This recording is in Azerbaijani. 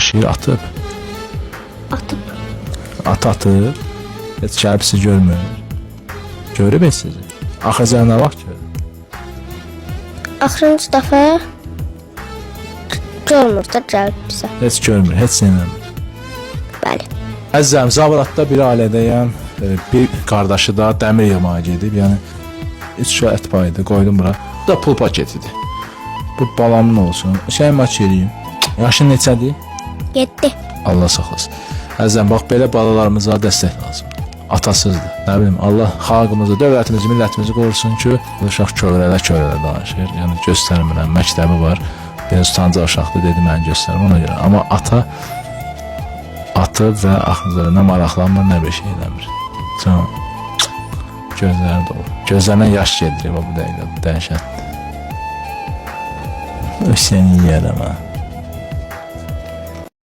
daşıyır, atıb. Atıb. Atıb. Heç gəlib sizi görmür. Görüb heç sizi. Axırca nə vaxt görüb? Axırıncı dəfə görmür də gəlib bizə. Heç görmür, heç sinirləmir. Bəli. Əzizəm, Zabratda bir ailədəyəm. Bir qardaşı da dəmir yamağa gedib. Yəni 3 kilo ət payıydı, qoydum bura. Bu da pul paketidir. Bu balamın olsun. Şey maç eləyim. Yaşın neçədir? 7. Allah saxlasın. Əzizəm, bax belə balalarımıza dəstək lazımdır. Atasızdır. Nə bilim, Allah xalqımızı, dövlətimizi, millətimizi qorusun ki, bu uşaq kövrələ danışır. Yəni göstərmirəm, məktəbi var. Biraz utancaq uşaqdır dedi, mən göstərim ona görə. Amma ata və axırıncı nə maraqlanmır, nə bir şey eləmir. Can, gözləri dolu. Gözlərindən yaş gedir bu dəqiqə, dəhşətdir. Səni yiyərəm ha.